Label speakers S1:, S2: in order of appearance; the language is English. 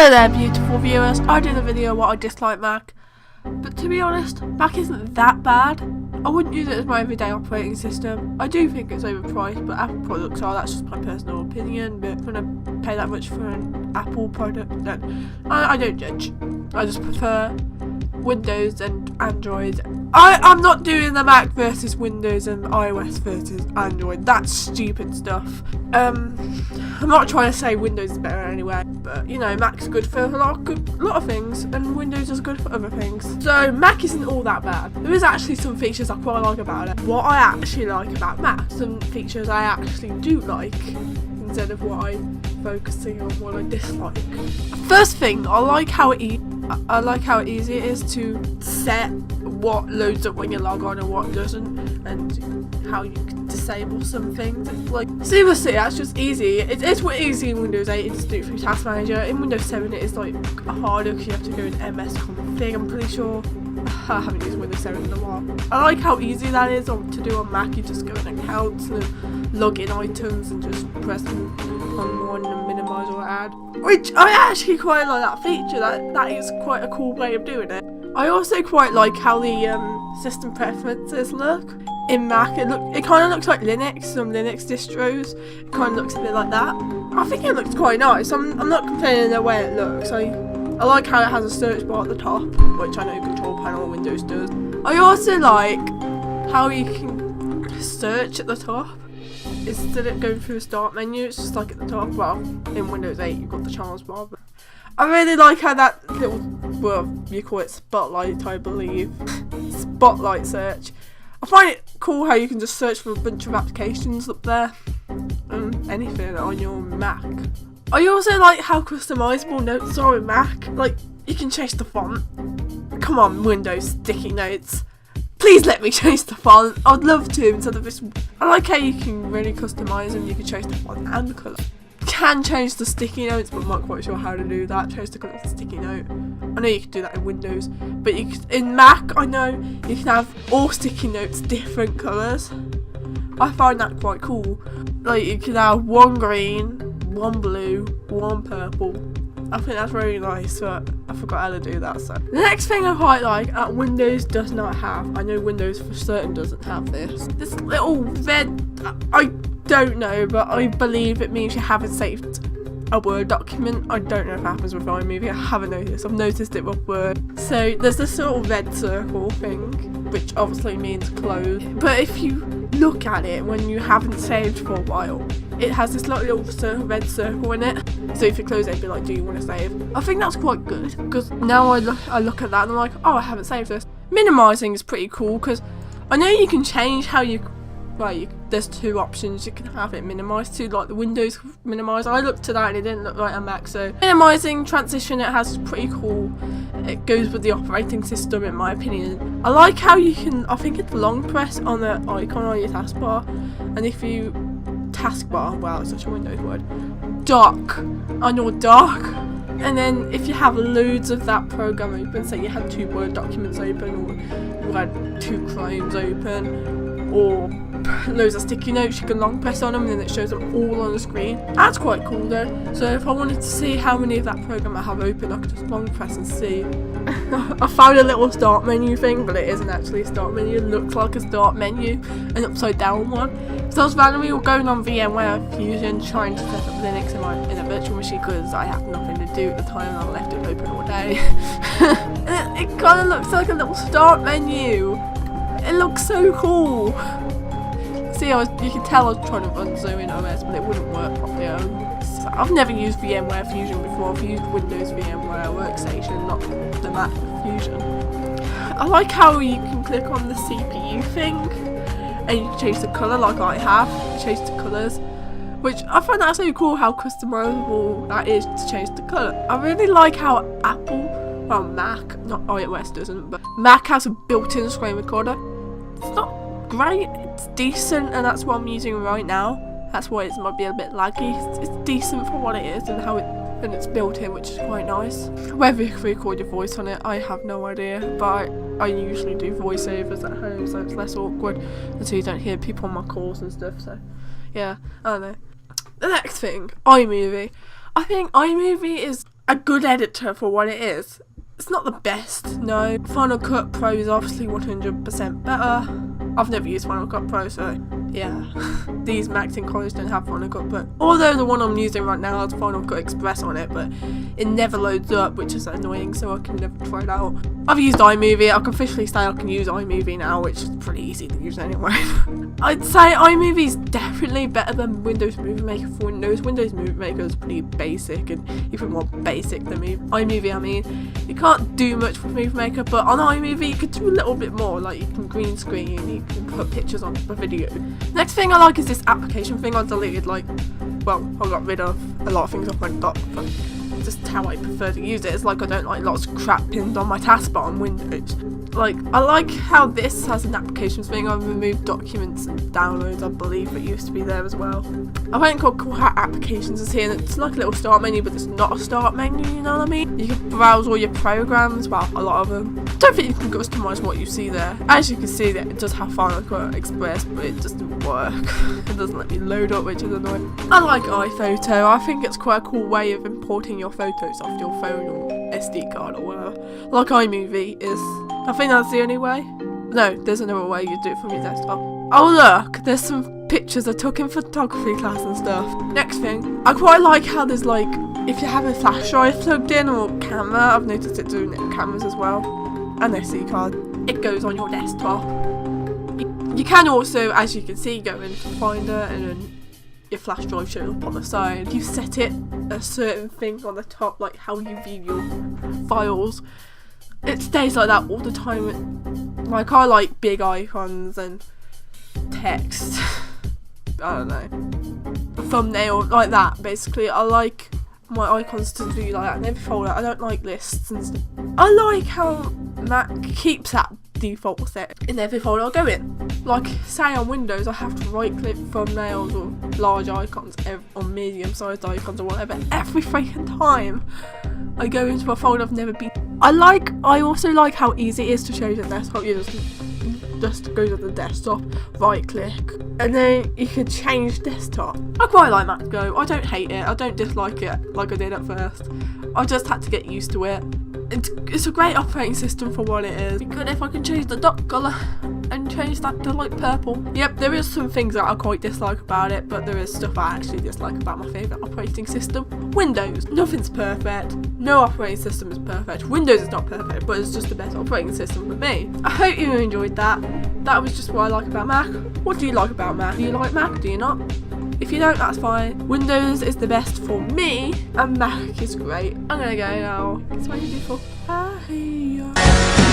S1: Hello there beautiful viewers, I did a video what I dislike Mac, but to be honest, Mac isn't that bad. I wouldn't use it as my everyday operating system. I do think it's overpriced, but Apple products are, that's just my personal opinion, but if I'm going to pay that much for an Apple product, then I don't judge. I just prefer Windows and Android. I'm not doing the Mac versus Windows and iOS versus Android. That's stupid stuff. I'm not trying to say Windows is better anyway, but you know, Mac's good for a lot of things, and Windows is good for other things. So Mac isn't all that bad. There is actually some features I quite like about it. What I actually like about Mac, some features I actually do like, instead of what I'm focusing on what I dislike. First thing, I like how easy it is to set what loads up when you log on and what doesn't, and how you can disable some things. It's like, seriously, that's just easy. It's easy in Windows 8, it's do it through Task Manager. In Windows 7 it is like harder because you have to go in MS config, I'm pretty sure. I haven't used Windows 7 in a while. I like how easy that is to do on Mac. You just go in accounts and log in items and just press on one and minimize or add. Which I actually quite like that feature. That is quite a cool way of doing it. I also quite like how the system preferences look in Mac. It kind of looks like Linux. Some Linux distros, it kind of looks a bit like that. I think it looks quite nice. I'm not complaining the way it looks. I like how it has a search bar at the top, which I know Control Panel Windows does. I also like how you can search at the top instead of going through the start menu. It's just like at the top. Well, in Windows 8 you've got the channels bar, but I really like how that little, well, you call it spotlight, I believe, spotlight search. I find it cool how you can just search for a bunch of applications up there, anything on your Mac. I also like how customizable notes are in Mac. Like, you can change the font. Come on, Windows sticky notes. Please let me change the font. I'd love to instead of this. I like how you can really customize them. You can change the font and the colour. You can change the sticky notes, but I'm not quite sure how to do that. Change the colour of the sticky note. I know you can do that in Windows, but in Mac, I know you can have all sticky notes different colours. I find that quite cool. Like, you can have one green, one blue, one purple. I think that's really nice, but I forgot how to do that. So the next thing I quite like that Windows does not have, I know Windows for certain doesn't have this little red, I don't know, but I believe it means you haven't saved a Word document. I don't know if it happens with iMovie, I haven't noticed. I've noticed it with Word. So there's this sort of red circle thing, which obviously means close, but if you look at it when you haven't saved for a while, it has this little red circle in it. So if you close it, it'd be like, do you want to save? I think that's quite good, because now I look at that and I'm like, oh, I haven't saved this. Minimizing is pretty cool, because I know you can change how you, there's two options you can have it minimized to, like the Windows minimize. I looked at that and it didn't look like a Mac, so minimizing transition it has is pretty cool. It goes with the operating system in my opinion. I like how you can, I think it's long press on the icon on your taskbar, and if you taskbar, wow, it's such a Windows word, dock on your dock, and then if you have loads of that program open, say you had 2 Word documents open, or you had 2 Chromes open, or loads of sticky notes, you can long press on them and then it shows them all on the screen. That's quite cool though. So if I wanted to see how many of that program I have open, I could just long press and see. I found a little start menu thing, but it isn't actually a start menu. It looks like a start menu, an upside down one. So I was randomly going on VMware Fusion trying to set up Linux in a virtual machine, because I had nothing to do at the time and I left it open all day. And it kind of looks like a little start menu. It looks so cool. See, you can tell I was trying to run Zoom in OS, but it wouldn't work properly. So I've never used VMware Fusion before. I've used Windows VMware Workstation, not the Mac Fusion. I like how you can click on the CPU thing and you can change the colour like I have. Change the colours, which I find that so cool how customizable that is to change the colour. I really like how Apple, well, Mac, not iOS doesn't, but Mac has a built-in screen recorder. It's not great, it's decent, and that's what I'm using right now. That's why it might be a bit laggy. It's decent for what it is and how it's built in, which is quite nice. Whether you can record your voice on it, I have no idea, but I usually do voiceovers at home, so it's less awkward, and so you don't hear people on my calls and stuff. So yeah, I don't know. The next thing, iMovie. I think iMovie is a good editor for what it is. It's not the best, no. Final Cut Pro is obviously 100% better. I've never used Final Cut Pro, so yeah. These Macs in college don't have Final Cut Pro. Although the one I'm using right now has Final Cut Express on it, but it never loads up, which is annoying, so I can never try it out. I've used iMovie. I can officially say I can use iMovie now, which is pretty easy to use anyway. I'd say iMovie is definitely better than Windows Movie Maker for Windows. Windows Movie Maker is pretty basic, and even more basic than iMovie, I mean. You can't do much with Movie Maker, but on iMovie you can do a little bit more, like you can green screen, you can put pictures on the video. Next thing I like is this application thing I deleted, like, well, I got rid of a lot of things off my dock, but just how I prefer to use it. It's like I don't like lots of crap pinned on my taskbar on Windows. Like, I like how this has an applications thing. I've removed documents and downloads, I believe it used to be there as well. I think called Cool Hat Applications is here, and it's like a little start menu, but it's not a start menu, you know what I mean? You can browse all your programs, well, a lot of them. I don't think you can customise what you see there. As you can see, that it does have Final Cut Express, but it doesn't work. It doesn't let me load up, which is annoying. I like iPhoto. I think it's quite a cool way of importing your photos off your phone or SD card or whatever. Like iMovie is. I think that's the only way. No, there's another way you do it from your desktop. Oh look, there's some pictures I took in photography class and stuff. Next thing, I quite like how there's like, if you have a flash drive plugged in or camera, I've noticed it doing it with cameras as well, and SD card, it goes on your desktop. You can also, as you can see, go into Finder and then your flash drive shows up on the side. You set it a certain thing on the top, like how you view your files. It stays like that all the time. Like, I like big icons and text. I don't know. A thumbnail, like that, basically. I like my icons to be like that in every folder. I don't like lists and stuff. I like how Mac keeps that default set in every folder I go in. Like, say on Windows, I have to right click thumbnails or large icons or medium sized icons or whatever every freaking time I go into a folder I've never been. I also like how easy it is to change the desktop. You just go to the desktop, right click, and then you can change desktop. I quite like Mac Go. I don't hate it. I don't dislike it like I did at first. I just had to get used to it. It's a great operating system for what it is. It'd be good if I can change the dock colour and change that to like purple. Yep, there is some things that I quite dislike about it, but there is stuff I actually dislike about my favourite operating system. Windows. Nothing's perfect. No operating system is perfect. Windows is not perfect, but it's just the best operating system for me. I hope you enjoyed that. That was just what I like about Mac. What do you like about Mac? Do you like Mac? Do you not? If you don't, that's fine. Windows is the best for me, and Mac is great. I'm gonna go now. It's my beautiful. Bye.